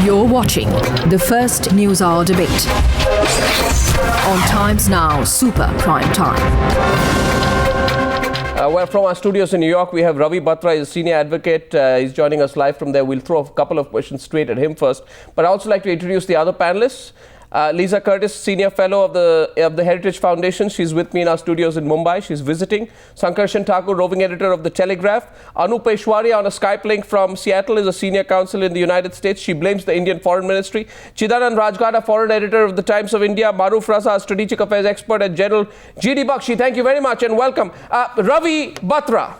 You're watching the first News Hour debate on Times Now Super Prime Time. Well, from our studios in New York, we have Ravi Batra, he's a senior advocate. He's joining us live from there. We'll throw a couple of questions straight at him first. But I'd also like to introduce the other panelists. Lisa Curtis, Senior Fellow of the Heritage Foundation. She's with me in our studios in Mumbai. She's visiting. Sankarshan Thakur, Roving Editor of the Telegraph. Peshawaria on a Skype link from Seattle is a Senior Counsel in the United States. She blames the Indian Foreign Ministry. Chidanand Rajghatta, Foreign Editor of the Times of India. Maroof Raza, Strategic Affairs Expert at General. D Bakshi, thank you very much and welcome. Ravi Batra.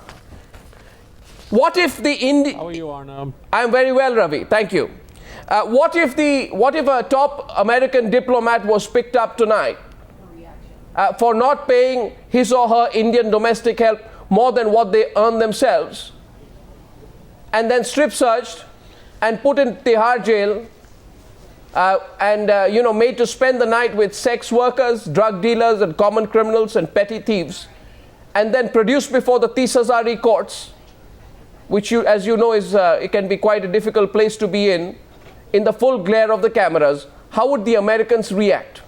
What if the Indian... How are you, Arnab? I'm very well, Ravi. Thank you. What if a top American diplomat was picked up tonight for not paying his or her Indian domestic help more than what they earn themselves, and then strip searched and put in Tihar jail and made to spend the night with sex workers, drug dealers, and common criminals and petty thieves, and then produced before the 30,000 courts, which as you know is it can be quite a difficult place to be in the full glare of the cameras? How would the Americans react?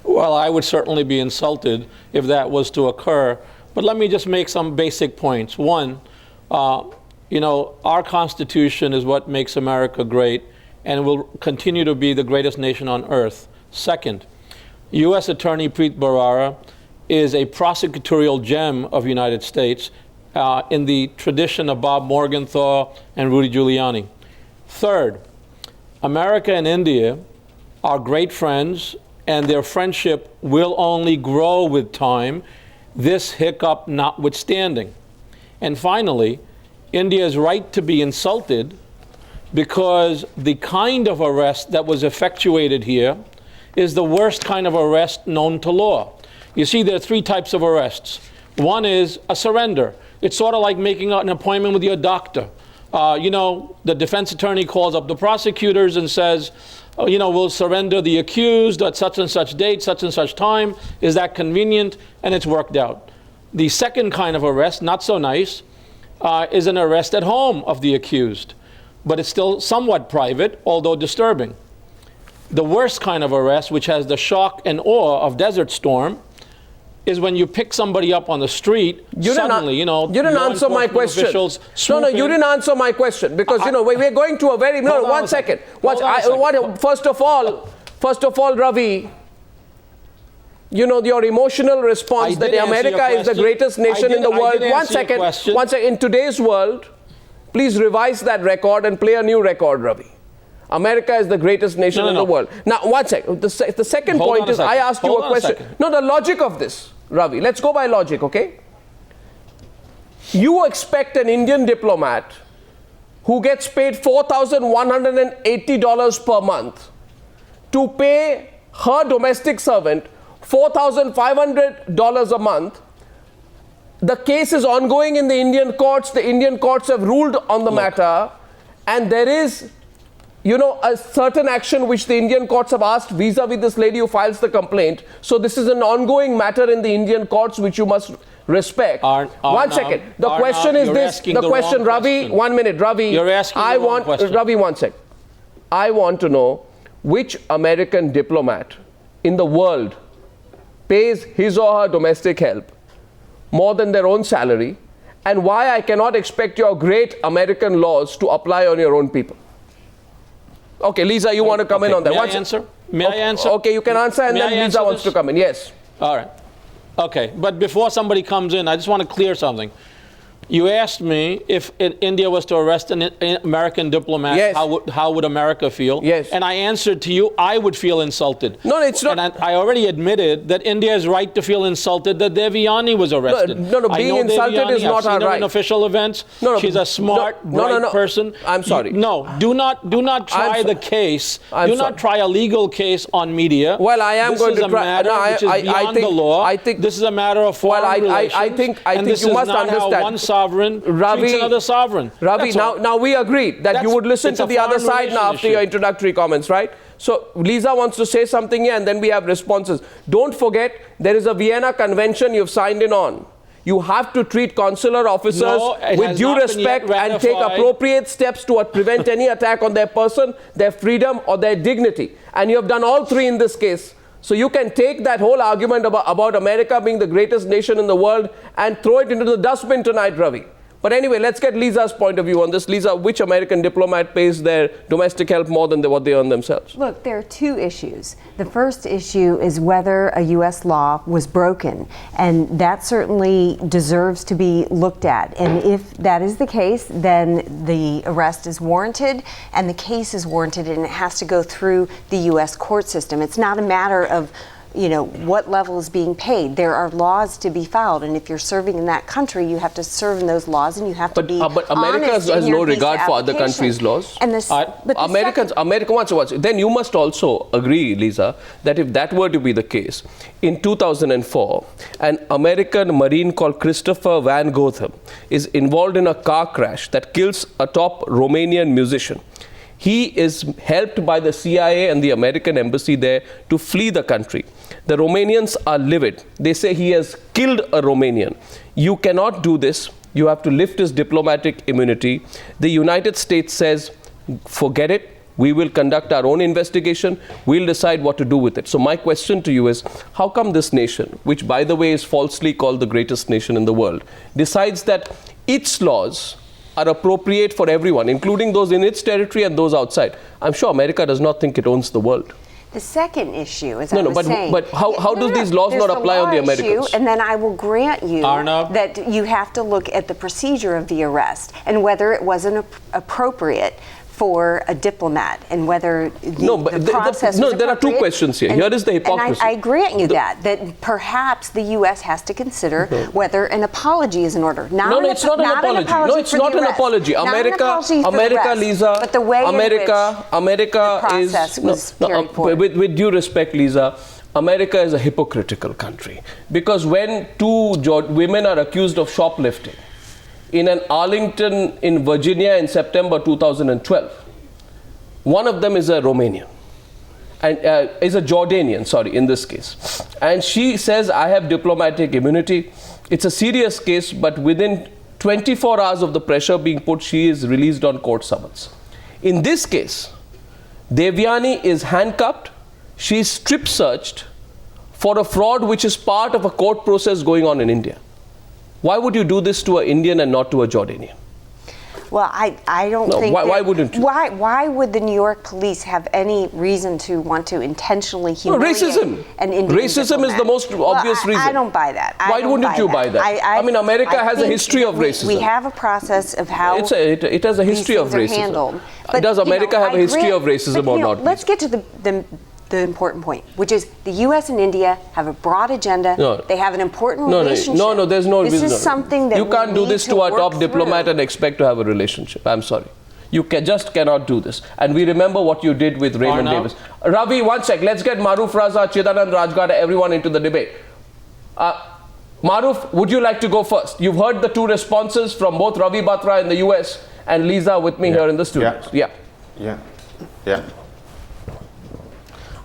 Well, I would certainly be insulted if that was to occur. But let me just make some basic points. One, our Constitution is what makes America great and will continue to be the greatest nation on earth. Second, U.S. Attorney Preet Bharara is a prosecutorial gem of the United States in the tradition of Bob Morgenthau and Rudy Giuliani. Third, America and India are great friends, and their friendship will only grow with time, this hiccup notwithstanding. And finally, India's right to be insulted because the kind of arrest that was effectuated here is the worst kind of arrest known to law. You see, there are three types of arrests. One is a surrender. It's sort of like making an appointment with your doctor. The defense attorney calls up the prosecutors and says, we'll surrender the accused at such and such date, such and such time. Is that convenient? And it's worked out. The second kind of arrest, not so nice, is an arrest at home of the accused. But it's still somewhat private, although disturbing. The worst kind of arrest, which has the shock and awe of Desert Storm, is when you pick somebody up on the street, suddenly, you didn't answer my question. No, you didn't answer my question because, we're going to a very... No, one second. First of all, Ravi, your emotional response that America is the greatest nation in the world. One second. In today's world, please revise that record and play a new record, Ravi. America is the greatest nation in the world. Now, one second. The second point is, I asked you a question. No, the logic of this, Ravi. Let's go by logic, okay? You expect an Indian diplomat who gets paid $4,180 per month to pay her domestic servant $4,500 a month. The case is ongoing in the Indian courts. The Indian courts have ruled on the matter, and there is a certain action which the Indian courts have asked vis-a-vis this lady who files the complaint. So this is an ongoing matter in the Indian courts which you must respect. One second. The question is this. The question, Ravi, 1 minute. Ravi, you're asking the wrong question. Ravi, 1 sec. I want to know which American diplomat in the world pays his or her domestic help more than their own salary, and why I cannot expect your great American laws to apply on your own people. Okay, Lisa, you want to come in on that? May I answer? May I answer? Okay, you can answer, and then Lisa wants to come in. Yes. All right. Okay, but before somebody comes in, I just want to clear something. You asked me if India was to arrest an American diplomat, yes, how would America feel? Yes. And I answered to you, I would feel insulted. No, it's not. And I already admitted that India is right to feel insulted that Devyani was arrested. No, being insulted Devyani, is not our right. In official events. She's a smart, bright person. I'm sorry. Do not try the case. Do not try a legal case on media. Well, I am going to try. This is a matter which is beyond the law. I think this is a matter of foreign relations. I think you must understand. Sovereign treats another sovereign. Ravi, now we agreed that you would listen to the other side now after your introductory comments, right? So Lisa wants to say something here and then we have responses. Don't forget, there is a Vienna Convention you've signed in on. You have to treat consular officers with due respect and take appropriate steps to prevent any attack on their person, their freedom, or their dignity. And you have done all three in this case. So you can take that whole argument about America being the greatest nation in the world and throw it into the dustbin tonight, Ravi. But anyway, let's get Lisa's point of view on this. Lisa, which American diplomat pays their domestic help more than what they earn themselves? Look, there are two issues. The first issue is whether a U.S. law was broken, and that certainly deserves to be looked at. And if that is the case, then the arrest is warranted, and the case is warranted, and it has to go through the U.S. court system. It's not a matter of what level is being paid. There are laws to be followed, and if you're serving in that country, you have to serve in those laws, and you have to be But America has no regard for other countries' laws. And Then you must also agree, Lisa, that if that were to be the case, in 2004, an American Marine called Christopher Van Gotham is involved in a car crash that kills a top Romanian musician. He is helped by the CIA and the American embassy there to flee the country. The Romanians are livid. They say he has killed a Romanian. You cannot do this. You have to lift his diplomatic immunity. The United States says, forget it. We will conduct our own investigation. We'll decide what to do with it. So my question to you is, how come this nation, which by the way is falsely called the greatest nation in the world, decides that its laws are appropriate for everyone, including those in its territory and those outside? I'm sure America does not think it owns the world. The second issue, as saying, but how do these laws not apply on the Americans? Issue, and then I will grant you Arnab, that you have to look at the procedure of the arrest and whether it wasn't appropriate for a diplomat, and whether the process was there are two questions here. Here is the hypocrisy. And I grant you that perhaps the U.S. has to consider whether an apology is in order. It's not an apology. No, it's not an apology. America, Lisa, but the way America is with due respect, Lisa, America is a hypocritical country, because when two women are accused of shoplifting in an Arlington in Virginia in September 2012. One of them is a Romanian, and is a Jordanian, sorry, in this case. And she says, I have diplomatic immunity. It's a serious case, but within 24 hours of the pressure being put, she is released on court summons. In this case, Devyani is handcuffed. She is strip searched for a fraud which is part of a court process going on in India. Why would you do this to an Indian and not to a Jordanian? Well, I don't think. Why wouldn't you? Why would the New York police have any reason to want to intentionally humiliate an Indian Racism diplomat? is the most obvious reason. I don't buy that. Why wouldn't you buy that? I mean, America has a history of racism. We have a process of how it has a history of racism. Handled. But, does America have a history of racism or not? Let's get to the important point, which is the U.S. and India have a broad agenda. They have an important relationship. There's no This is something that you can't do this to a top diplomat and expect to have a relationship. I'm sorry. You just cannot do this. And we remember what you did with Raymond Davis. Ravi, one sec. Let's get Maroof Raza, Chidanand Rajghatta, everyone into the debate. Maroof, would you like to go first? You've heard the two responses from both Ravi Batra in the U.S. and Lisa with me here in the studio. Yeah.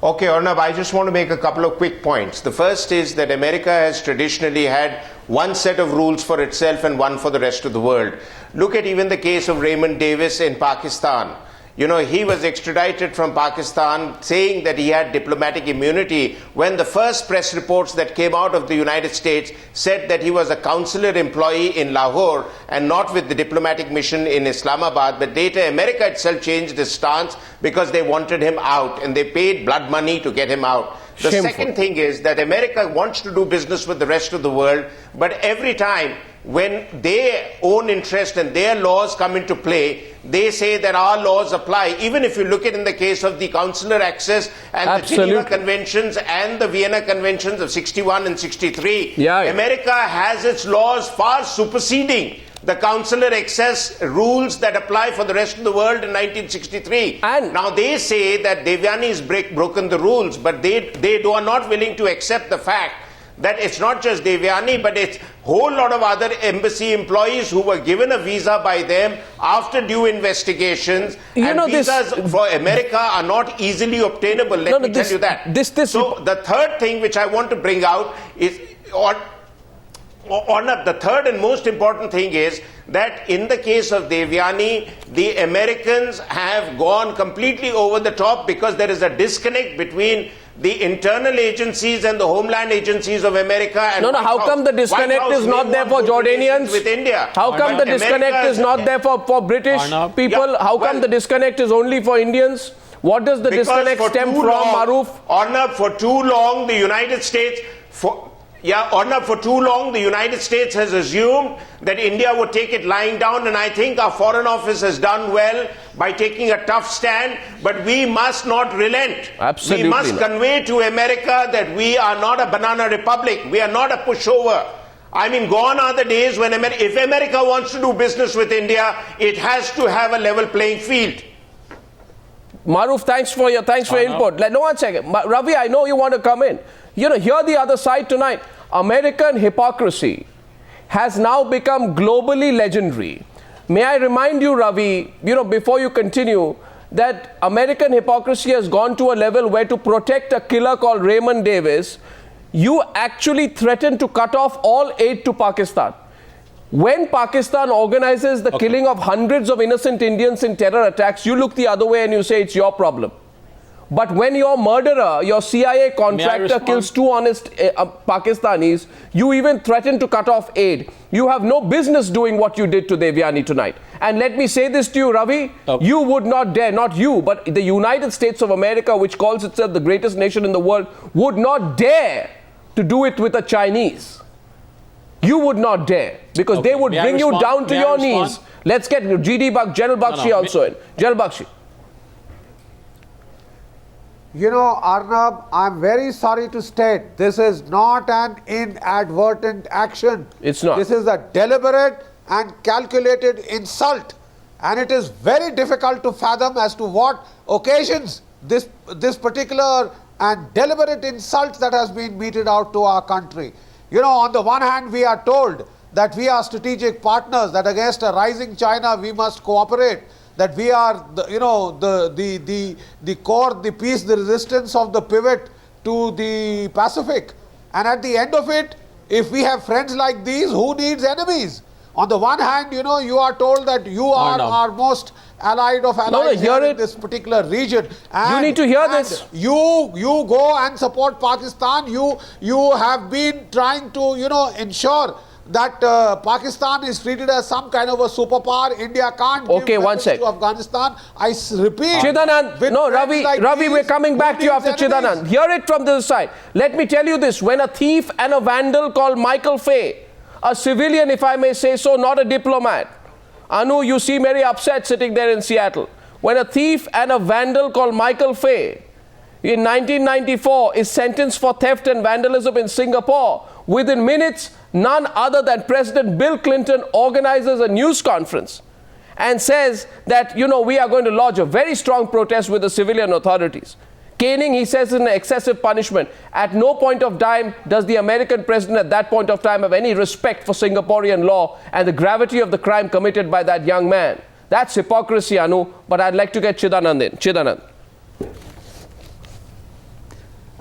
Okay, Arnab, I just want to make a couple of quick points. The first is that America has traditionally had one set of rules for itself and one for the rest of the world. Look at even the case of Raymond Davis in Pakistan. You know, he was extradited from Pakistan saying that he had diplomatic immunity when the first press reports that came out of the United States said that he was a consular employee in Lahore and not with the diplomatic mission in Islamabad. But later America itself changed its stance because they wanted him out and they paid blood money to get him out. The second thing is that America wants to do business with the rest of the world, but every time when their own interest and their laws come into play, they say that our laws apply. Even if you look at in the case of the consular access and the Geneva Conventions and the Vienna Conventions of 61 and 63, America has its laws far superseding the consular access rules that apply for the rest of the world in 1963. And now they say that Devyani has broken the rules, but they are not willing to accept the fact that it's not just Devyani, but it's a whole lot of other embassy employees who were given a visa by them after due investigations. Visas for America are not easily obtainable, let me tell you that. So the third thing which I want to bring out is, Arnab, the third and most important thing is that in the case of Devyani, the Americans have gone completely over the top because there is a disconnect between the internal agencies and the homeland agencies of America. And how come the disconnect is not there for Jordanians? With India. How come the disconnect is not there for British people? Yeah, how come the disconnect is only for Indians? What does the disconnect stem from, Maroof? Arnab, for too long, the United States... Arnab, for too long, the United States has assumed that India would take it lying down, and I think our Foreign Office has done well by taking a tough stand, but we must not relent. Absolutely we must not. convey to America that we are not a banana republic. We are not a pushover. I mean, gone are the days when if America wants to do business with India, it has to have a level playing field. Maroof, thanks for your input. No, 1 second. Ravi, I know you want to come in. Hear the other side tonight. American hypocrisy has now become globally legendary. May I remind you, Ravi, before you continue, that American hypocrisy has gone to a level where to protect a killer called Raymond Davis, you actually threaten to cut off all aid to Pakistan. When Pakistan organizes the killing of hundreds of innocent Indians in terror attacks, you look the other way and you say it's your problem. But when your murderer, your CIA contractor kills two honest Pakistanis, you even threaten to cut off aid. You have no business doing what you did to Devyani tonight. And let me say this to you, Ravi, you would not dare, not you, but the United States of America, which calls itself the greatest nation in the world, would not dare to do it with a Chinese. You would not dare, because they would bring you down to your knees. Let's get General Bakshi also in. General Bakshi. Arnab, I'm very sorry to state, this is not an inadvertent action. It's not. This is a deliberate and calculated insult. And it is very difficult to fathom as to what occasions this particular and deliberate insult that has been meted out to our country. On the one hand, we are told that we are strategic partners, that against a rising China, we must cooperate, that we are, the core, the peace, the resistance of the pivot to the Pacific. And at the end of it, if we have friends like these, who needs enemies? On the one hand, you are told that you are our most allied of allies here in this particular region. And, you need to hear this. You go and support Pakistan. You have been trying to, ensure that Pakistan is treated as some kind of a superpower. India can't give weapons to Afghanistan. I repeat. Chidanand, no, Ravi, we're coming back to you after Chidanand. Hear it from this side. Let me tell you this. When a thief and a vandal called Michael Fay, a civilian, if I may say so, not a diplomat. Anu, you seem very upset sitting there in Seattle. When a thief and a vandal called Michael Fay in 1994 is sentenced for theft and vandalism in Singapore, within minutes, none other than President Bill Clinton organizes a news conference and says that, we are going to lodge a very strong protest with the civilian authorities. Caning, he says, is an excessive punishment. At no point of time does the American president at that point of time have any respect for Singaporean law and the gravity of the crime committed by that young man. That's hypocrisy, Anu. But I'd like to get Chidanand in. Chidanand.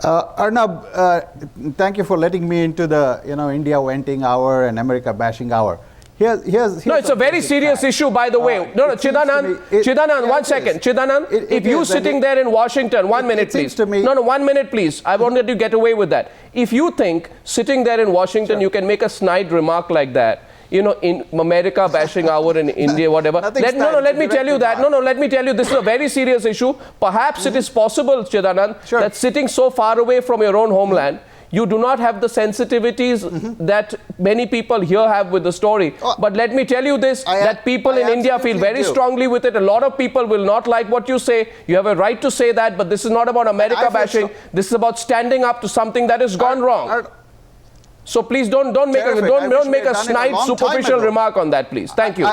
Arnab, thank you for letting me into the India venting hour and America bashing hour. Here's no, it's a very serious issue, by the way. Chidanand, 1 second. Chidanand, if you sitting there in Washington, 1 minute, please. 1 minute, please. I wanted to get away with that. If you think sitting there in Washington, you can make a snide remark like that, in America bashing hour in India, whatever. Let me tell you that. Let me tell you, this is a very serious issue. Perhaps it is possible, Chidanand, that sitting so far away from your own homeland, you do not have the sensitivities that many people here have with the story. But let me tell you this, that people in India feel very strongly with it. A lot of people will not like what you say. You have a right to say that, but this is not about America bashing. This is about standing up to something that has gone wrong. So please don't make a snide, superficial remark on that, please. Thank you.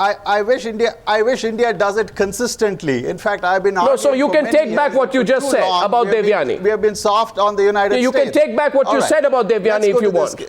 I wish India does it consistently. In fact, I've been arguing so you can take back what you just said about Devyani. We have been soft on the United States. You can take back what you said about Devyani if you want.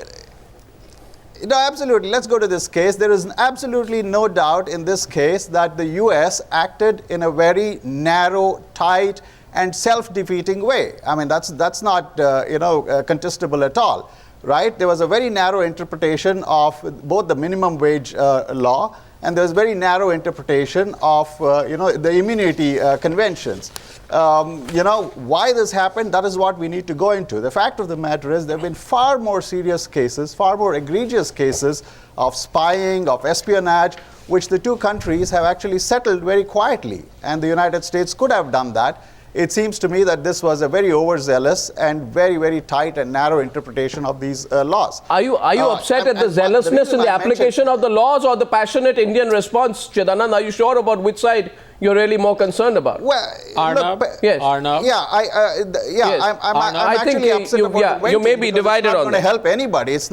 No, absolutely. Let's go to this case. There is absolutely no doubt in this case that the U.S. acted in a very narrow, tight, and self-defeating way. I mean, that's not contestable at all. right? There was a very narrow interpretation of both the minimum wage law, and there was very narrow interpretation of the immunity conventions. Why this happened, that is what we need to go into. The fact of the matter is there have been far more serious cases, far more egregious cases of spying, of espionage, which the two countries have actually settled very quietly. And the United States could have done that. It seems to me that this was a very overzealous and very, very tight and narrow interpretation of these laws. Are you upset at the zealousness in the application of the laws or the passionate Indian response, Chidanand? Are you sure about which side you're really more concerned about? Well, Arnab? Yes. Arnab? Yeah, Yes. I'm I think actually upset about the you may be divided on that. It's not going to help anybody. It's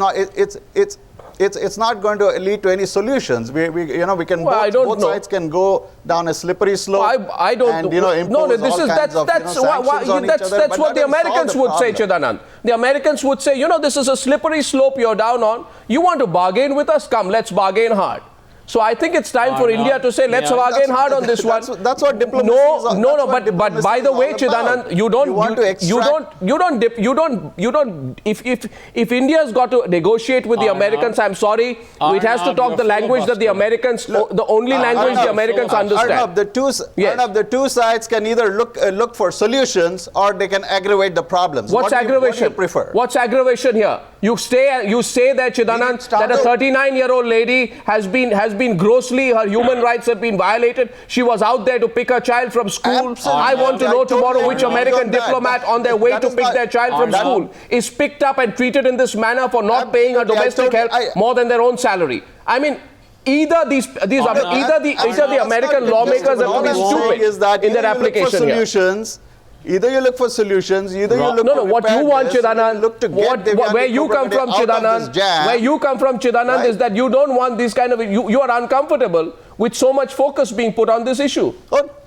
not going to lead to any solutions. Both sides can go down a slippery slope. I don't. And, impose that's what the Americans would say, Chidanand. The Americans would say, this is a slippery slope you're down on. You want to bargain with us? Come, let's bargain hard. So I think it's time for India to say, let's bargain hard on this one. That's what diplomacy is. But by the way, Chidanand, if India's got to negotiate with the Americans, I'm sorry, it has to talk the language that the Americans, the only language the Americans understand. Arnab, the two sides can either look for solutions or they can aggravate the problems. What's aggravation? What do you prefer? What's aggravation here? You say that, Chidanand, that a 39-year-old lady has been grossly, her human rights have been violated. She was out there to pick her child from school. Absolutely. I want to know tomorrow which American diplomat on their way to pick their child from school is picked up and treated in this manner for not paying her domestic help more than their own salary. I mean, either the American lawmakers have to be stupid in their application here. Either you look for solutions, either you look for what you want, Chidanand, where you come from, Chidanand, is that you don't want this kind of, you are uncomfortable with so much focus being put on this issue.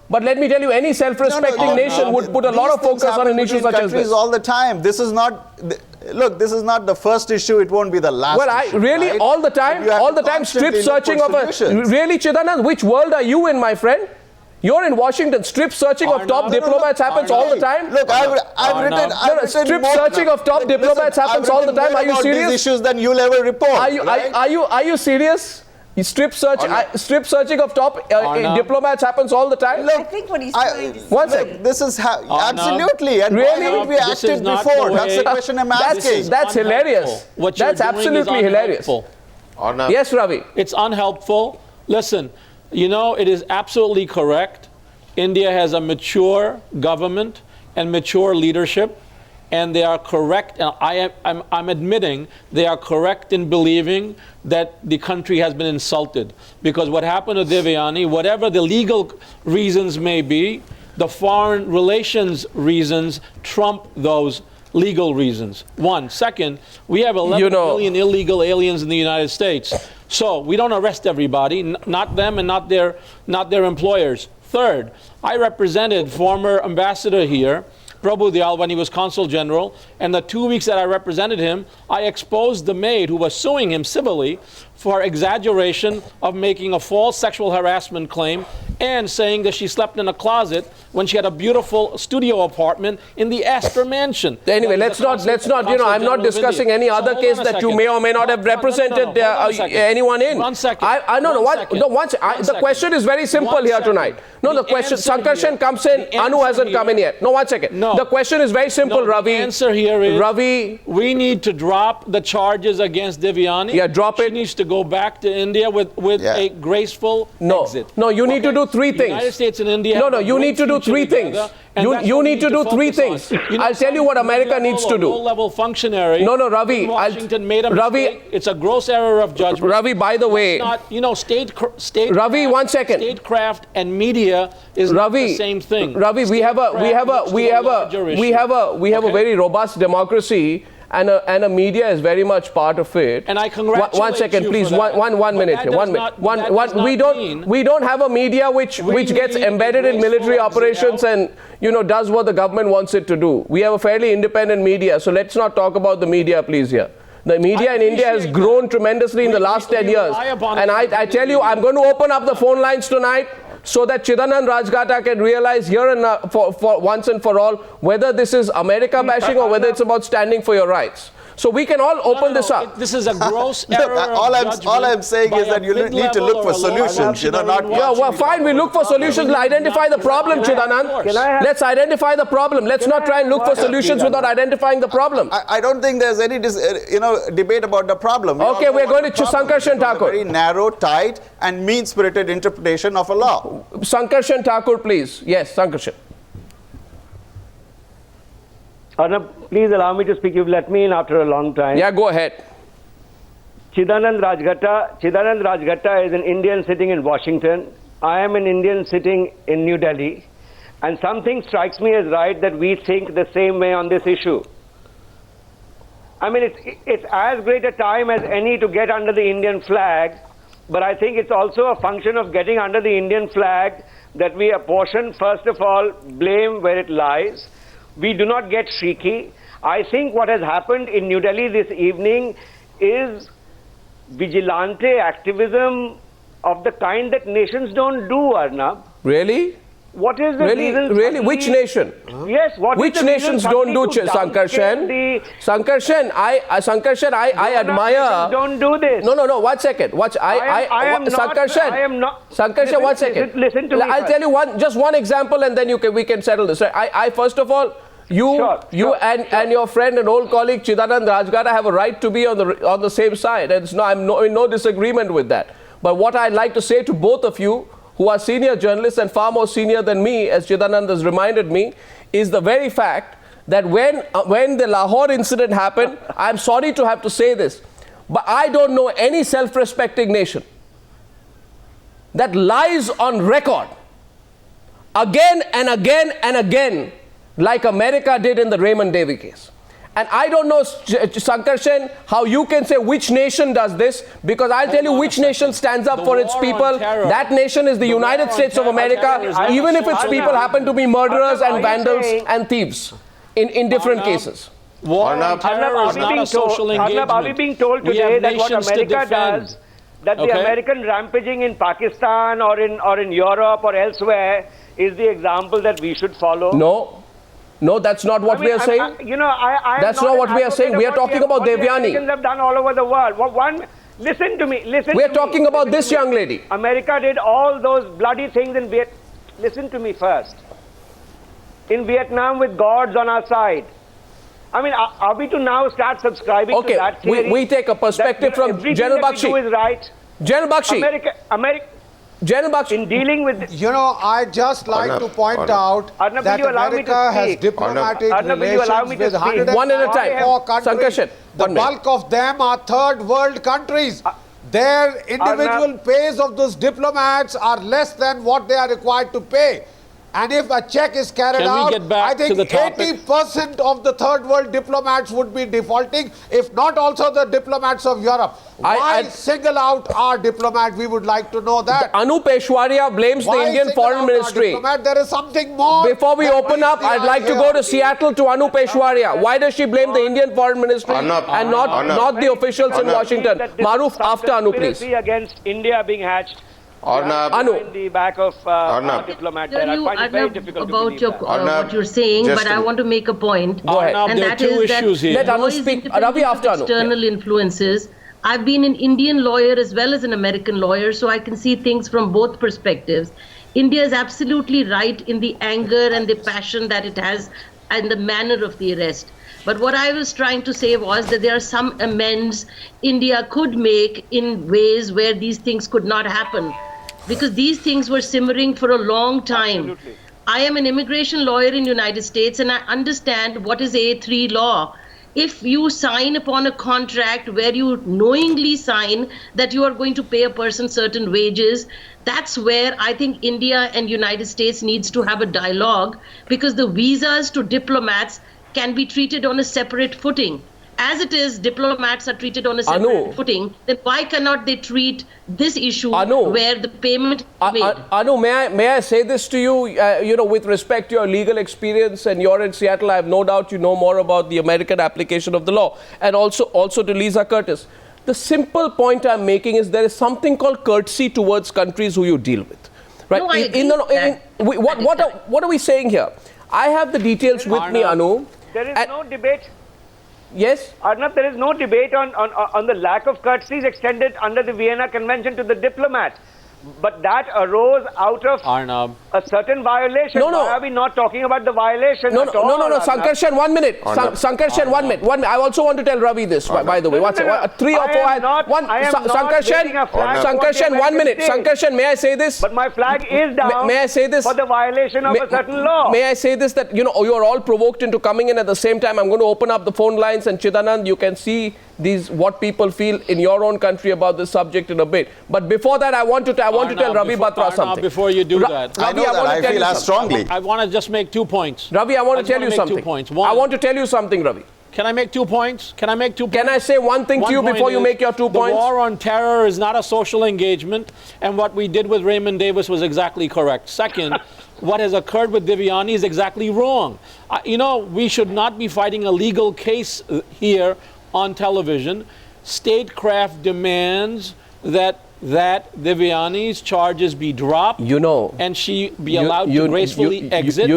But let me tell you, any self-respecting nation would put a lot of focus on an issue such as this. All the time. This is not the first issue. It won't be the last. Well, really, all the time, strip searching of really, Chidanand, which world are you in, my friend? You're in Washington. Strip searching of top diplomats happens all the time. Look, I've written strip searching of top diplomats happens all the time. Are you serious? These issues than you'll ever report. Are you serious? Strip searching of top diplomats happens all the time. Look, I think what he's trying to say. One second. This is absolutely. And really? Why haven't we acted before? That's the question I'm asking. That's hilarious. That's absolutely hilarious. Yes, Ravi. It's unhelpful. Listen. It is absolutely correct. India has a mature government and mature leadership, and they are correct. And I'm admitting they are correct in believing that the country has been insulted. Because what happened to Devyani, whatever the legal reasons may be, the foreign relations reasons trump those legal reasons. One. Second, we have 11 million illegal aliens in the United States. So we don't arrest everybody, not them and not their employers. Third, I represented former ambassador here, Prabhu Dayal, when he was Consul General, and the 2 weeks that I represented him, I exposed the maid who was suing him civilly for exaggeration of making a false sexual harassment claim and saying that she slept in a closet when she had a beautiful studio apartment in the Astor Mansion. Anyway, let's not, I'm not discussing any other case that you may or may not have represented anyone in. 1 second. The question is very simple here tonight. No, the question, Sankarshan comes in, Anu hasn't come in yet. No, 1 second. No. The question is very simple, Ravi. The answer here is, Ravi, we need to drop the charges against Devyani. Yeah, drop it. She needs to go back to India with a graceful exit. No, you need to do three things. The United States and India. No, you need to do three things. You need to do three things. I'll tell you what America needs to do. Low-level functionary. No, Ravi. In Washington made a mistake. It's a gross error of judgment. Ravi, by the way. Ravi, 1 second. Statecraft and media is not the same thing. Ravi, we have a very robust democracy. And a media is very much part of it. And I congratulate 1 second, you please. For that. 1 minute here. 1 minute. We don't have a media which gets embedded in military operations and does what the government wants it to do. We have a fairly independent media. So let's not talk about the media, please, here. The media in India has grown tremendously in the last 10 years. And I tell you, I'm going to open up the phone lines tonight so that Chidanand Rajghatta can realize here and for once and for all whether this is America bashing or whether it's about standing for your rights. So we can all open this up. This is a gross Look, error all I'm saying is that you need to look for solutions, not Yeah, well, fine, we look for solutions. We'll identify the problem, Chidanand. Let's identify the problem. Let's not try and look for solutions without identifying the problem. I don't think there's any debate about the problem. Okay, we're going to Sankarshan Thakur. Very narrow, tight, and mean-spirited interpretation of a law. Sankarshan Thakur, please. Yes, Sankarshan. Arnab, please allow me to speak. You've let me in after a long time. Yeah, go ahead. Chidanand Rajghatta is an Indian sitting in Washington. I am an Indian sitting in New Delhi. And something strikes me as right that we think the same way on this issue. I mean, it's as great a time as any to get under the Indian flag, but I think it's also a function of getting under the Indian flag that we apportion, first of all, blame where it lies. We do not get shrieky. I think what has happened in New Delhi this evening is vigilante activism of the kind that nations don't do, Arnab. Really? What is the reason? Really? Which nation? Yes. Which nations don't do Sankarshan? Sankarshan, I admire. Don't do this. No. 1 second. Watch. Sankarshan, 1 second. Listen to me. I'll tell you just one example, and then we can settle this. I first of all, you and your friend and old colleague Chidanand Rajghatta have a right to be on the same side. And I'm in no disagreement with that. But what I'd like to say to both of you, who are senior journalists and far more senior than me, as Chidanand has reminded me, is the very fact that when the Lahore incident happened, I'm sorry to have to say this, but I don't know any self-respecting nation that lies on record again and again and again like America did in the Raymond Davey case. And I don't know, Sankarshan, how you can say which nation does this, because I'll tell you which nation stands up for its people. That nation is the United States of America, even if its people happen to be murderers and vandals and thieves in different cases. War on terror is not a social engagement. Arnab, are we being told today that what America does, that the American rampaging in Pakistan or in Europe or elsewhere is the example that we should follow? No, that's not what we are saying. That's not what we are saying. We are talking about Devyani. Americans have done all over the world. Listen to me. We are talking about this young lady. America did all those bloody things in Vietnam. Listen to me first. In Vietnam with gods on our side. I mean, are we to now start subscribing to that theory? We take a perspective from General Bakshi. Everything that we do is right. General Bakshi. General Bakshi. In dealing with... I'd just like to point out Arnab, that America has diplomatic relations with 104 countries. The bulk of them are third world countries. Their individual pays of those diplomats are less than what they are required to pay. And if a check is carried out, I think 80% of the third world diplomats would be defaulting, if not also the diplomats of Europe. Why single out our diplomat? We would like to know that. Anu Peshawaria blames the Indian Foreign Ministry. There is something more. Before we open up, I'd like to go to Seattle to Anu Peshawaria. Why does she blame the Indian Foreign Ministry and not the officials in Washington? Maroof, after Anu, please. Against India being hatched. Arnab, in the back of our diplomat there. I find it very difficult to believe that. What you're saying, but I want to make a point. Go ahead. And that is that let Anu speak. Ravi, after Anu. External influences. I've been an Indian lawyer as well as an American lawyer, so I can see things from both perspectives. India is absolutely right in the anger and the passion that it has and the manner of the arrest. But what I was trying to say was that there are some amends India could make in ways where these things could not happen, because these things were simmering for a long time. Absolutely. I am an immigration lawyer in the United States, and I understand what is A3 law. If you sign upon a contract where you knowingly sign that you are going to pay a person certain wages, that's where I think India and United States needs to have a dialogue, because the visas to diplomats can be treated on a separate footing. As it is, diplomats are treated on a separate footing. Then why cannot they treat this issue where the payment is made? Anu, may I say this to you? With respect to your legal experience, and you're in Seattle, I have no doubt you know more about the American application of the law, and also to Lisa Curtis. The simple point I'm making is there is something called courtesy towards countries who you deal with, right? No, I agree. What are we saying here? I have the details with me, Anu. There is no debate. Yes? Arnab, there is no debate on the lack of courtesies extended under the Vienna Convention to the diplomat. But that arose out of Arnab. a certain violation. No, no. Why are we not talking about the violation No, at all? no. Sankarshan, 1 minute. Sankarshan, 1 minute. I also want to tell Ravi this, by the way. No, no, no. 3 or 4. Sankarshan, 1 minute. Sankarshan, may I say this? But my flag is down. May I say this? For the violation of a certain law. May I say this, that you are all provoked into coming in at the same time. I'm going to open up the phone lines, and Chidanand, you can see what people feel in your own country about this subject in a bit. But before that, I want to tell Ravi Batra something. Before you do that, I know that I feel as strongly. I want to just make 2 points. Ravi, I want to tell you something. 2 points. I want to tell you something, Ravi. Can I make 2 points? Can I say one thing to you before you make your 2 points? The war on terror is not a social engagement, and what we did with Raymond Davis was exactly correct. Second, what has occurred with Devyani is exactly wrong. We should not be fighting a legal case here on television. Statecraft demands that Devyani's charges be dropped, and she be allowed to gracefully exit.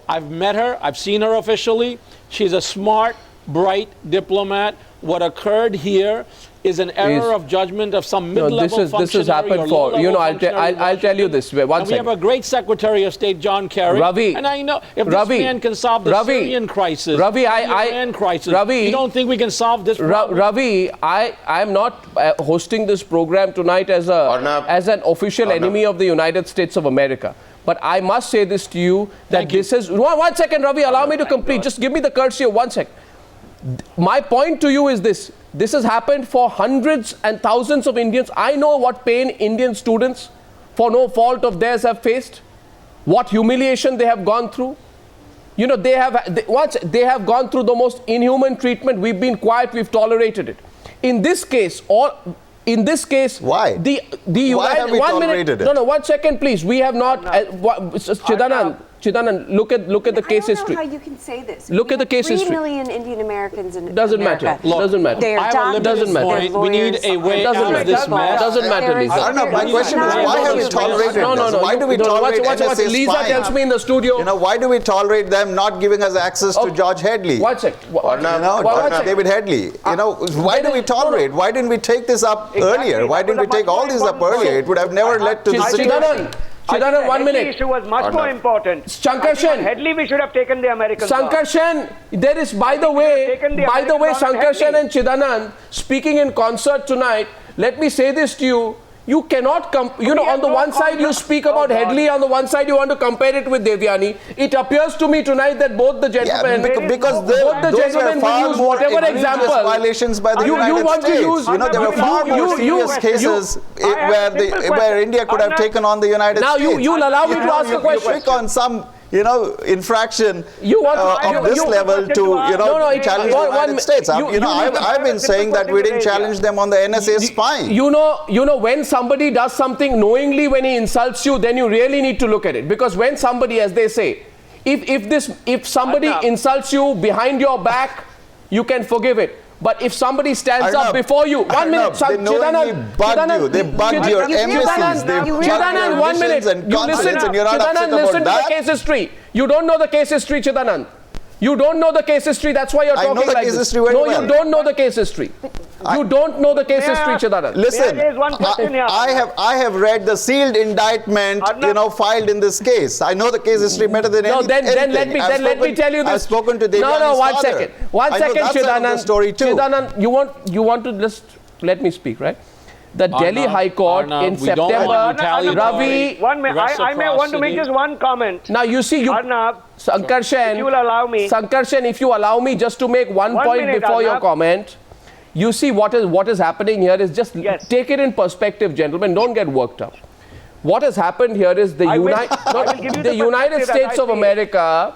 I've met her. I've seen her officially. She's a smart, bright diplomat. What occurred here is an error of judgment of some mid-level functionary. This has happened for, I'll tell you this. One second. We have a great Secretary of State, John Kerry. Ravi. And I know if this man can solve the Syrian crisis, Ravi, you don't think we can solve this problem? Ravi, I'm not hosting this program tonight as an official enemy of the United States of America. But I must say this to you, that this is... 1 second, Ravi, allow me to complete. Just give me the courtesy of 1 second. My point to you is this. This has happened for hundreds and thousands of Indians. I know what pain Indian students, for no fault of theirs, have faced. What humiliation they have gone through. They have gone through the most inhuman treatment. We've been quiet. We've tolerated it. In this case, why? Why have we tolerated it? No, 1 second, please. We have not. Chidanand, look at the case history. I don't know how you can say this. Look at the case history. 3 million Indian Americans in Doesn't America. matter. Doesn't matter. They're doctors, doesn't matter. they're lawyers. We need a way out of this mess. Doesn't matter, Lisa. Arnab, my question is, why have we tolerated this? Why do we tolerate NSA Lisa spying? tells me in the studio. Why do we tolerate them not giving us access to George Headley? David Headley. Why do we tolerate? Why didn't we take this up earlier? Why didn't we take all these up earlier? It would have never led to this situation. Chidanand, 1 minute. The issue was much more important. Sankarshan. Headley, we should have taken the American. Sankarshan, there is, by the way, Sankarshan and Chidanand speaking in concert tonight. Let me say this to you. You cannot on the one side you speak about Headley, on the one side you want to compare it with Devyani. It appears to me tonight that both the gentlemen, because both the gentlemen will use whatever example. Violations by the United States. There were far more serious cases where India could have taken on the United States. Now you'll allow me to ask a question. Pick on some infraction of this level to challenge the United States. I've been saying that we didn't challenge them on the NSA spying. When somebody does something knowingly, when he insults you, then you really need to look at it. Because when somebody, as they say, if somebody insults you behind your back, you can forgive it. But if somebody stands up before you, 1 minute, Chidanand, they bugged your embassies, Chidanand, 1 minute, you listen, Chidanand, listen to the case history. You don't know the case history, Chidanand. You don't know the case history, that's why you're talking like this. No, you don't know the case history. You don't know the case history, Chidanand. Listen, I have read the sealed indictment, filed in this case. I know the case history better than anything. Then let me tell you this. I've spoken to Devyani's father. 1 second. 1 second, Chidanand. Story too. Chidanand, you want to just let me speak, right? The Delhi High Court in September, Ravi. 1 minute. I may want to make just one comment. Now you see, Arnab, Sankarshan, if you will allow me. Sankarshan, if you allow me just to make one point minute, before Arnab. your comment. You see what is happening here is just take it in perspective, gentlemen. Don't get worked up. What has happened here is the United States of America,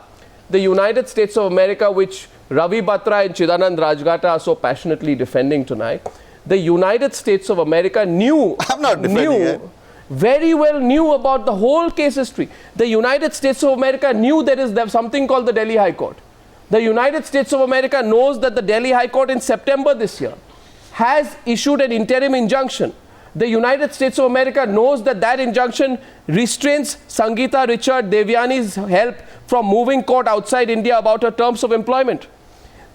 which Ravi Batra and Chidanand Rajghatta are so passionately defending tonight. The United States of America very well knew about the whole case history. The United States of America knew there's something called the Delhi High Court. The United States of America knows that the Delhi High Court in September this year has issued an interim injunction. The United States of America knows that injunction restrains Sangeeta Richard Devyani's help from moving court outside India about her terms of employment.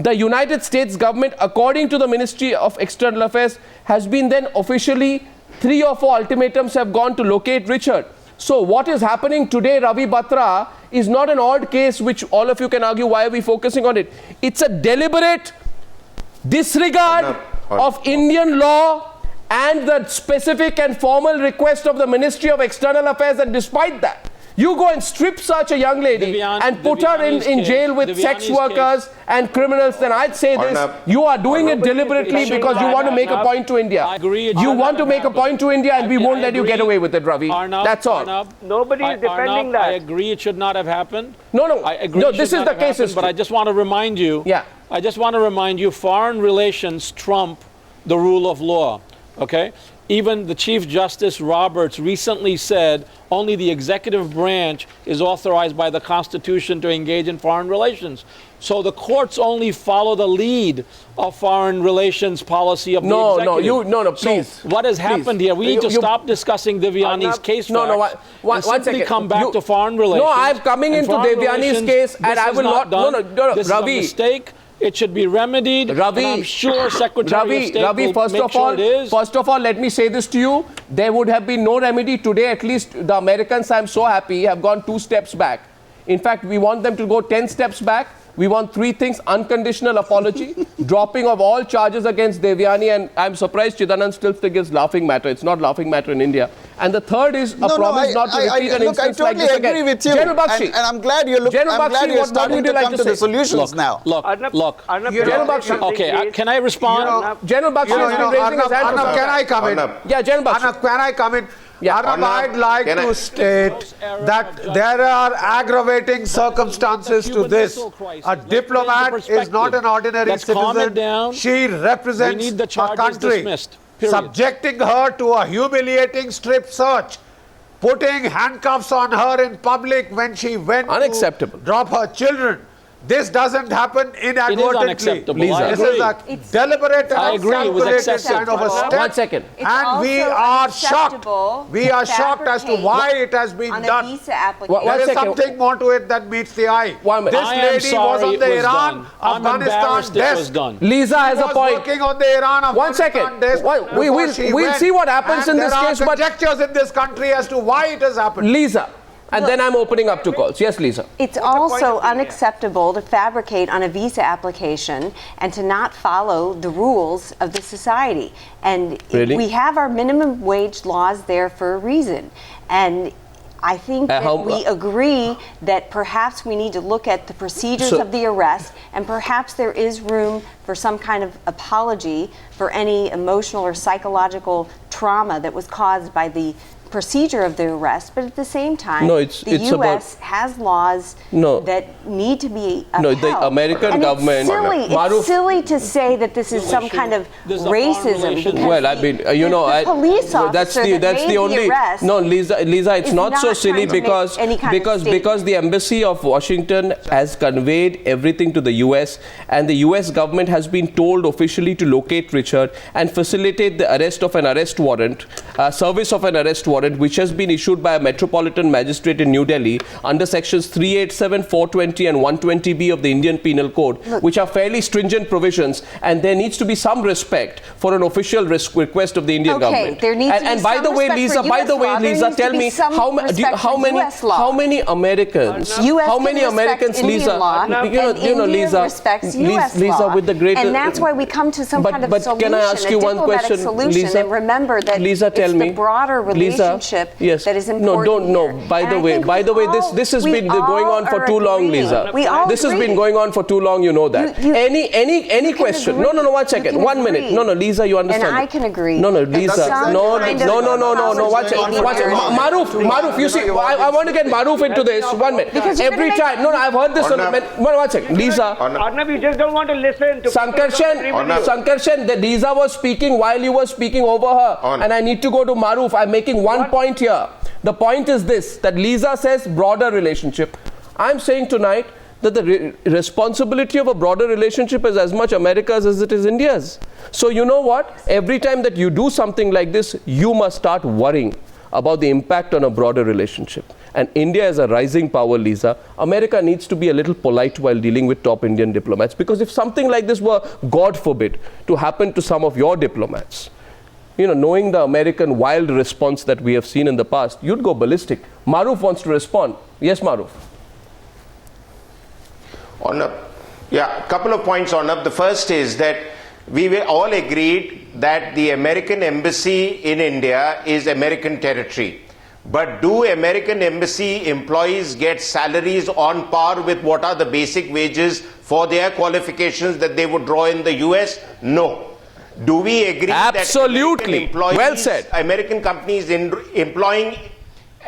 The United States government, according to the Ministry of External Affairs, has been then officially 3 or 4 ultimatums have gone to locate Richard. So what is happening today, Ravi Batra, is not an odd case which all of you can argue why are we focusing on it. It's a deliberate disregard of Indian law and the specific and formal request of the Ministry of External Affairs, and despite that, you go and strip search a young lady and put her in jail with sex workers and criminals, then I'd say this, you are doing it deliberately because you want to make a point to India. You want to make a point to India, and we won't let you get away with it, Ravi. That's all. Nobody is defending that. I agree it should not have happened. No, I agree this is the case. But I just want to remind you, foreign relations trump the rule of law, okay? Even the Chief Justice Roberts recently said only the executive branch is authorized by the Constitution to engage in foreign relations. So the courts only follow the lead of foreign relations policy of the executive. Please. So what has happened here? We need to stop discussing Devyani's case facts and simply come back to foreign relations. No, I'm coming into Devyani's case, and I will not. This Ravi. is a mistake. It should be remedied. Ravi, and I'm sure Secretary of State will make sure it is. First of all, let me say this to you. There would have been no remedy today. At least the Americans, I'm so happy, have gone 2 steps back. In fact, we want them to go 10 steps back. We want 3 things: unconditional apology, dropping of all charges against Devyani, and I'm surprised Chidanand still thinks it's laughing matter. It's not laughing matter in India. And the third is a promise not to repeat an instance like this again. I totally agree with you. General Bakshi. And I'm glad you're starting to come to the solutions now. Look. General Bakshi. Okay, can I respond? General Bakshi has been raising his hand. Arnab, can I come in? Yeah, General Bakshi. Arnab, can I come in? Yeah. Arnab, I'd like to state that there are aggravating circumstances to this. A diplomat is not an ordinary citizen. She represents a country. Subjecting her to a humiliating strip search, putting handcuffs on her in public when she went to drop her children. This doesn't happen inadvertently. It is unacceptable. This is a deliberate and calculated kind of a step. 1 second. And we are shocked. We are shocked as to why it has been done. There is something more to it that meets the eye. This lady was on the Iran-Afghanistan desk. Lisa has a point. Working on the Iran-Afghanistan desk. We'll see what happens in this case. There are conjectures in this country as to why it has happened. Lisa. And then I'm opening up to calls. Yes, Lisa. It's also unacceptable to fabricate on a visa application and to not follow the rules of the society. And we have our minimum wage laws there for a reason. And I think that we agree that perhaps we need to look at the procedures of the arrest, and perhaps there is room for some kind of apology for any emotional or psychological trauma that was caused by the procedure of the arrest, but at the same time, the U.S. has laws that need to be upheld. The American government... It's silly to say that this is some kind of racism. Well, I mean, police officer that's the only... arrest Lisa, it's not so silly because the embassy of Washington has conveyed everything to the U.S. and the U.S. government has been told officially to locate Richard and facilitate the arrest of an arrest warrant, service of an arrest warrant, which has been issued by a metropolitan magistrate in New Delhi under sections 387, 420 and 120B of the Indian Penal Code, which are fairly stringent provisions, and there needs to be some respect for an official request of the Indian government. There needs to be and by the way, Lisa, tell me how many Americans, Lisa, with the greatest, and that's why we come to some kind of solution, can I ask you one question, Lisa? And remember that Lisa, it's the broader relationship that is important. By the way, this has been going on for too long, Lisa. This has been going on for too long, you know that. Any question? No, 1 second. 1 minute. No, Lisa, you understand. And I can agree. No, Lisa. No. Watch it. Maroof, you see, I want to get Maroof into this. 1 minute. Every time. No, I've heard this. 1 second. Lisa. Arnab, you just don't want to listen to Sankarshan, that Lisa was speaking while you were speaking over her. And I need to go to Maroof. I'm making one point here. The point is this, that Lisa says broader relationship. I'm saying tonight that the responsibility of a broader relationship is as much America's as it is India's. So you know what? Every time that you do something like this, you must start worrying about the impact on a broader relationship. and India is a rising power, Lisa, America needs to be a little polite while dealing with top Indian diplomats. Because if something like this were, God forbid, to happen to some of your diplomats, knowing the American wild response that we have seen in the past, you'd go ballistic. Maroof wants to respond. Yes, Maroof. Arnab, a couple of points, Arnab. The first is that we were all agreed that the American embassy in India is American territory. But do American embassy employees get salaries on par with what are the basic wages for their qualifications that they would draw in the US? No. Do we agree Absolutely. that American employees, well said. American companies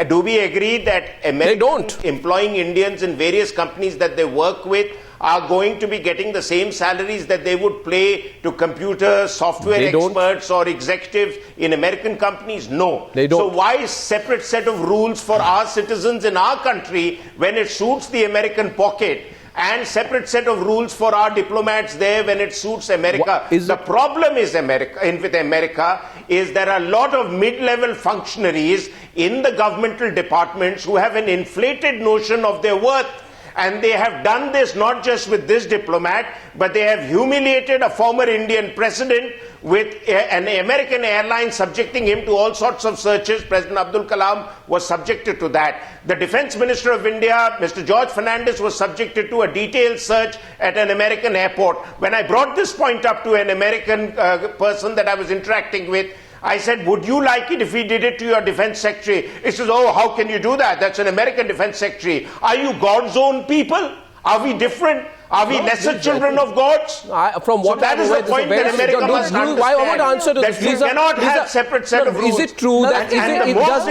do we agree that Americans employing Indians in various companies that they work with are going to be getting the same salaries that they would pay to computer software experts or executives in American companies? No. They don't. So why separate set of rules for our citizens in our country when it suits the American pocket, and separate set of rules for our diplomats there when it suits America? The problem is with America is there are a lot of mid-level functionaries in the governmental departments who have an inflated notion of their worth. And they have done this not just with this diplomat, but they have humiliated a former Indian president with an American airline subjecting him to all sorts of searches. President Abdul Kalam was subjected to that. The Defense Minister of India, Mr. George Fernandez, was subjected to a detailed search at an American airport. When I brought this point up to an American person that I was interacting with, I said, would you like it if we did it to your defense secretary? He says, oh, how can you do that? That's an American defense secretary. Are you God's own people? Are we different? Are we lesser children of gods? From what so that is the point that America must understand. I want to answer to this. That you cannot have separate set of rules. Is it true that does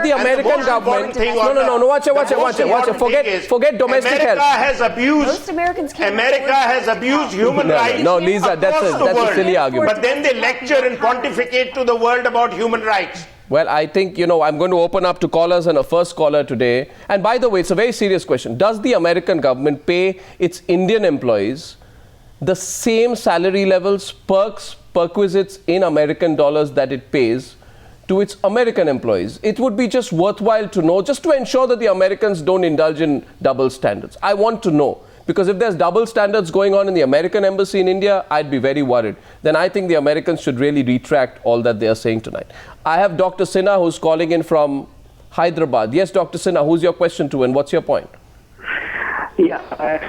the American government? No. Watch it. Forget domestic America health. has abused. Most Americans can't. America has abused human rights. No, Lisa, that's a silly argument. But then they lecture and pontificate to the world about human rights. Well, I think, I'm going to open up to callers and a first caller today. And by the way, it's a very serious question. Does the American government pay its Indian employees the same salary levels, perks, perquisites in American dollars that it pays to its American employees? It would be just worthwhile to know, just to ensure that the Americans don't indulge in double standards. I want to know. Because if there's double standards going on in the American embassy in India, I'd be very worried. Then I think the Americans should really retract all that they are saying tonight. I have Dr. Sinha who's calling in from Hyderabad. Yes, Dr. Sinha, who's your question to and what's your point? Yeah,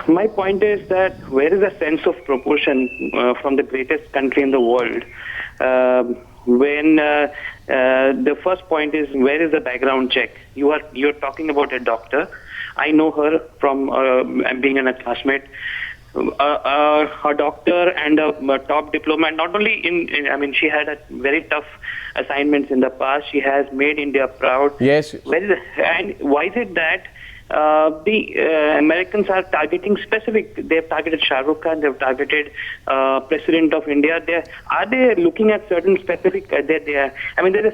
my point is that where is the sense of proportion from the greatest country in the world? When the first point is, where is the background check? You're talking about a doctor. I know her from being a classmate. A doctor and a top diplomat, not only she had a very tough assignments in the past. She has made India proud. Yes. And why is it that the Americans are targeting specific? They've targeted Shah Rukh Khan, they've targeted President of India. Are they looking at certain specific, there's a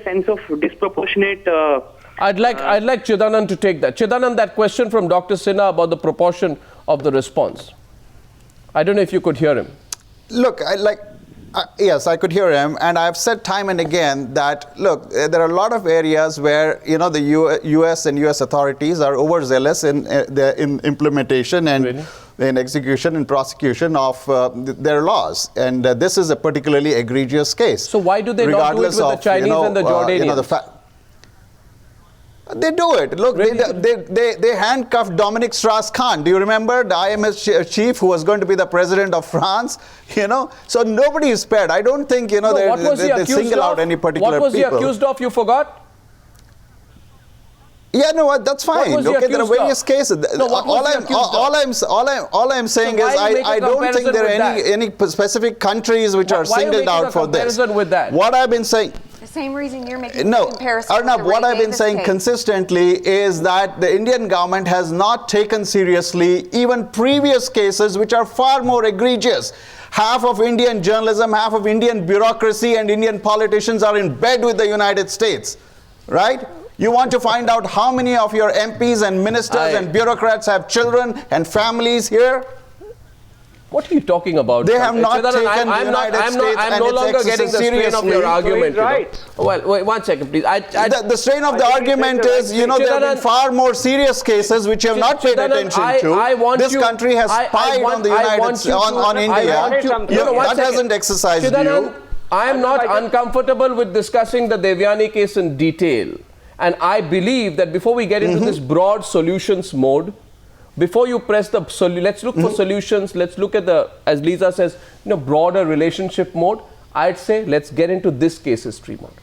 sense of disproportionate... I'd like Chidanand to take that. Chidanand, that question from Dr. Sinha about the proportion of the response. I don't know if you could hear him. Look, yes, I could hear him, and I've said time and again that, look, there are a lot of areas where, the U.S. and U.S. authorities are overzealous in implementation and in execution and prosecution of their laws. And this is a particularly egregious case. So why do they not do it with the Chinese and the Jordanians? They do it. Look, really? they handcuffed Dominic Strauss-Kahn. Do you remember the IMF chief who was going to be the president of France? So nobody is spared. I don't think they single out any particular people. What was he accused of? You forgot? Yeah, no, that's fine. Okay, there are various cases. No, all I'm saying is I don't think there are any specific countries which are singled out for this. With that? What I've been saying. The same reason you're making the comparison. Arnab, what I've been saying consistently is that the Indian government has not taken seriously even previous cases which are far more egregious. Half of Indian journalism, half of Indian bureaucracy and Indian politicians are in bed with the United States, right? You want to find out how many of your MPs and ministers and bureaucrats have children and families here? What are you talking about? They have not Chidanand, taken the United States I'm and no its longer getting the strain of your argument. Right. Well, wait, one second, please. The strain of the argument is, there have been far more serious cases which you have not paid attention to. This country has spied on the United States, on India. That hasn't exercised you. I am not uncomfortable with discussing the Devyani case in detail. And I believe that before we get into this broad solutions mode, before you press the, let's look for solutions, let's look at the, as Lisa says, broader relationship mode. I'd say let's get into this case history mode.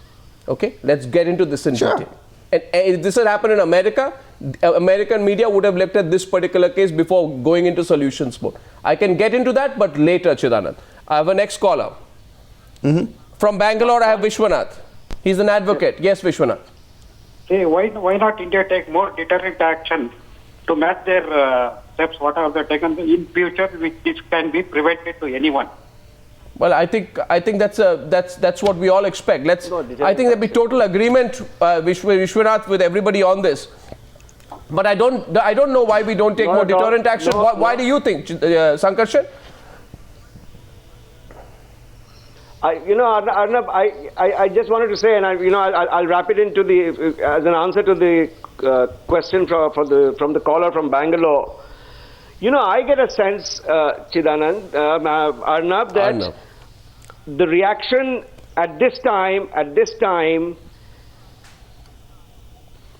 Okay? Let's get into this in detail. And if this had happened in America, American media would have looked at this particular case before going into solutions mode. I can get into that, but later, Chidanand. I have a next caller. From Bangalore, I have Vishwanath. He's an advocate. Yes, Vishwanath. Hey, why not India take more deterrent action to match their steps, whatever they're taken in future, which can be prevented to anyone? Well, I think that's what we all expect. I think there'll be total agreement, Vishwanath, with everybody on this. But I don't know why we don't take more deterrent action. Why do you think, Sankarshan? Arnab, I just wanted to say, and I'll wrap it into as an answer to the question from the caller from Bangalore. I get a sense, Chidanand, Arnab, that the reaction at this time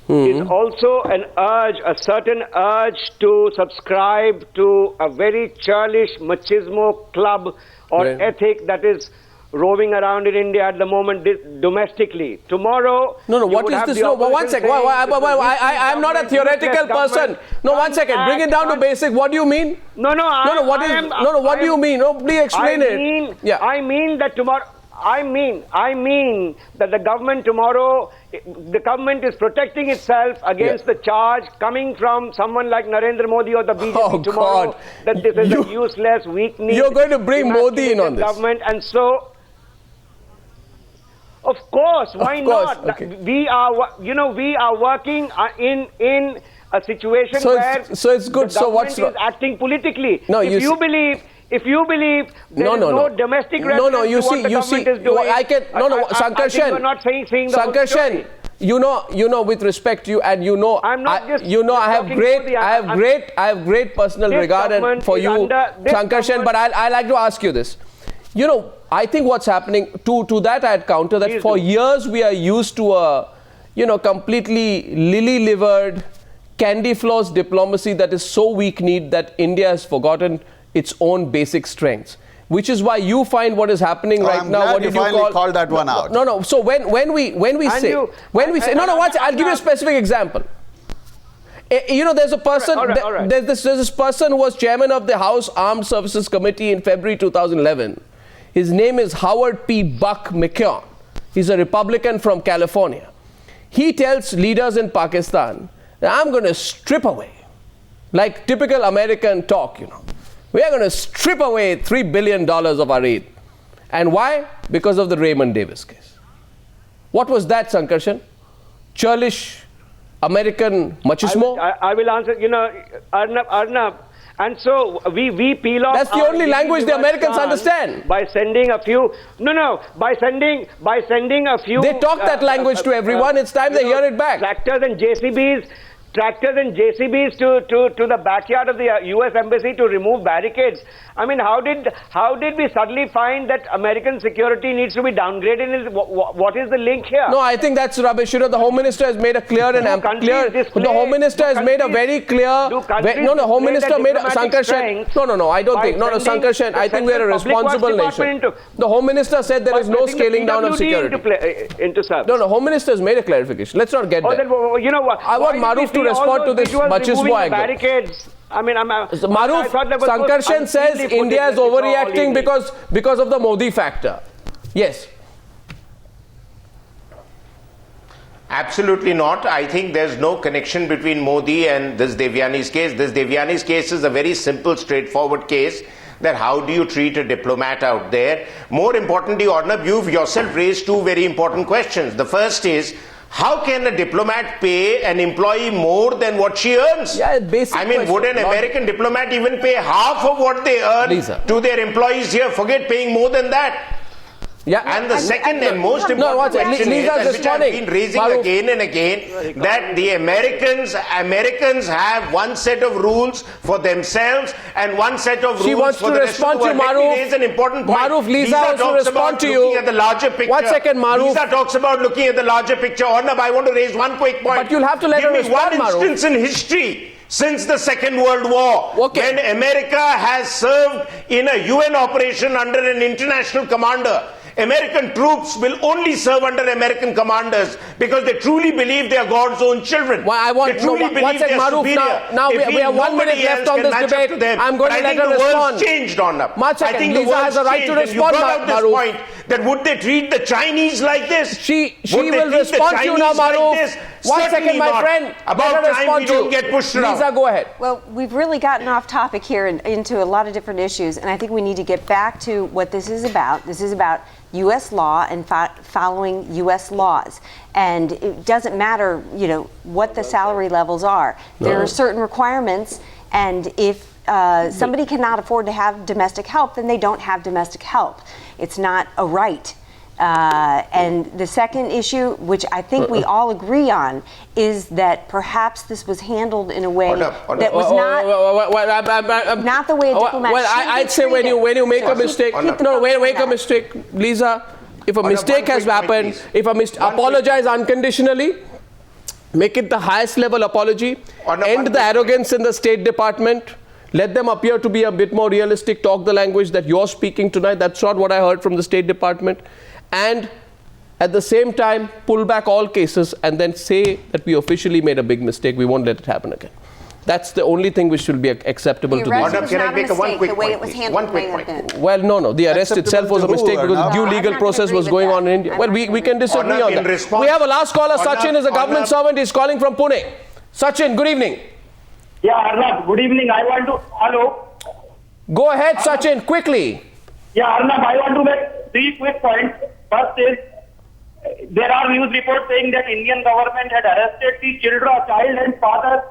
is also an urge, a certain urge to subscribe to a very churlish machismo club or ethic that is roving around in India at the moment domestically. Tomorrow... what is this? No, one second. I'm not a theoretical person. No, one second. Bring it down to basic. What do you mean? What do you mean? No, please explain it. I mean that tomorrow... I mean that the government tomorrow, the government is protecting itself against the charge coming from someone like Narendra Modi or the BJP tomorrow that this is a useless, weak-kneed... You're going to bring Modi in on this. Government, and so... Of course, why not? Okay. We are working in a situation where it's good. The government is acting politically. No, if you believe there is no domestic reference to what the government is doing, Sankarshan, you're not saying the whole story. You know, with respect to you, and I'm not I have great personal regard for you, Sankarshan. But I like to ask you this. I think what's happening to that I'd counter that for years we are used to a completely lily-livered, candy-floss diplomacy that is so weak-kneed that India has forgotten its own basic strengths. Which is why you find what is happening right now. What did you call that one out? No. So when we say, I'll give you a specific example. There's a person. There's this person who was chairman of the House Armed Services Committee in February 2011. His name is Howard P. Buck McKeown. He's a Republican from California. He tells leaders in Pakistan that I'm going to strip away, like typical American talk, we are going to strip away $3 billion of our aid. And why? Because of the Raymond Davis case. What was that, Sankarshan? Churlish American machismo? I will answer, Arnab. And so we peel off. That's the only language the Americans understand. By sending a few. By sending a few. They talk that language to everyone. It's time they hear it back. Tractors and JCBs to the backyard of the U.S. Embassy to remove barricades. I mean, how did we suddenly find that American security needs to be downgraded? What is the link here? No, I think that's rubbish. The Home Minister has made a clear and clear. The Home Minister has made a very clear. Home Minister made a Sankarshan. No, I don't think. Sankarshan. I think we are a responsible nation. The Home Minister said there is no scaling down of security. Home Minister has made a clarification. Let's not get there. I want Maroof to respond to this machismo angle. Maroof, Sankarshan says India is overreacting because of the Modi factor. Yes. Absolutely not. I think there's no connection between Modi and this Devyani's case. This Devyani's case is a very simple, straightforward case. That how do you treat a diplomat out there? More importantly, Arnab, you've yourself raised two very important questions. The first is, How can a diplomat pay an employee more than what she earns? Yeah, basic I mean, question. would an American diplomat even pay half of what they earn to their employees here? Forget paying more than that. Yeah, and the second and most important question is, and which I've been raising again and again, that the Americans have one set of rules for themselves and one set of rules for the rest of the world. Let me raise an important point. Maroof, Lisa wants to respond to you. Looking at the larger picture. 1 second, Maroof. Lisa talks about looking at the larger picture. Arnab, I want to raise one quick point. But you'll have to let her respond, Maroof. One instance in history since the Second World War, when America has served in a UN operation under an international commander. American troops will only serve under American commanders because they truly believe they are God's own children. They truly believe they are superior. Now we have 1 minute left on this debate. I'm going to let her respond. I think the world's changed, Arnab. I think the world has a right to respond. You brought out this point that would they treat the Chinese like this? She will respond to you now, Maroof. 1 second, my friend. About time we don't get pushed around. Lisa, go ahead. Well, we've really gotten off topic here and into a lot of different issues, and I think we need to get back to what this is about. This is about U.S. law and following U.S. laws. And it doesn't matter, what the salary levels are. There are certain requirements, and if somebody cannot afford to have domestic help, then they don't have domestic help. It's not a right. And the second issue, which I think we all agree on, is that perhaps this was handled in a way that was not the way a diplomat should be I'd say when you make a mistake, Lisa, if a mistake has happened, apologize unconditionally, make it the highest level apology, end the arrogance in the State Department. Let them appear to be a bit more realistic, talk the language that you're speaking tonight. That's not what I heard from the State Department. And at the same time, pull back all cases and then say that we officially made a big mistake. We won't let it happen again. That's the only thing which should be acceptable to this. Can I make one quick point? One quick point. Well, no. The arrest itself was a mistake because due legal process was going on in India. Well, we can disagree on that. We have a last caller. Sachin is a government servant. He's calling from Pune. Sachin, good evening. Yeah, Arnab, good evening. I want to... Hello? Go ahead, Sachin, quickly. Yeah, Arnab, I want to make 3 quick points. First is, there are news reports saying that Indian government had arrested the child and father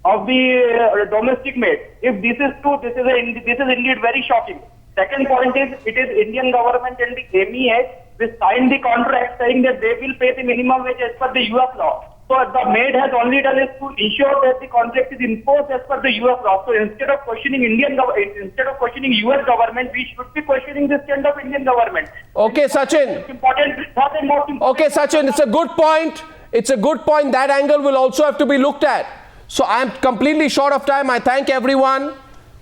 of the domestic maid. If this is true, this is indeed very shocking. Second point is, it is Indian government and the MEA which signed the contract saying that they will pay the minimum wage as per the US law. So the maid has only done is to ensure that the contract is enforced as per the US law. So instead of questioning US government, we should be questioning this kind of Indian government. Okay, Sachin. Okay, Sachin, it's a good point. It's a good point. That angle will also have to be looked at. So I'm completely short of time. I thank everyone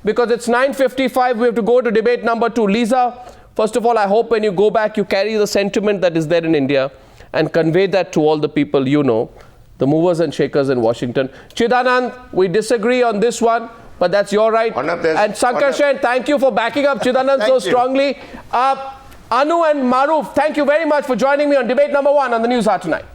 because it's 9:55. We have to go to debate number 2. Lisa, first of all, I hope when you go back, you carry the sentiment that is there in India and convey that to all the people you know. The movers and shakers in Washington. Chidanand, we disagree on this one, but that's your right. And Sankarshan, thank you for backing up Chidanand so strongly. Anu and Maroof, thank you very much for joining me on debate number 1 on the Newshour tonight.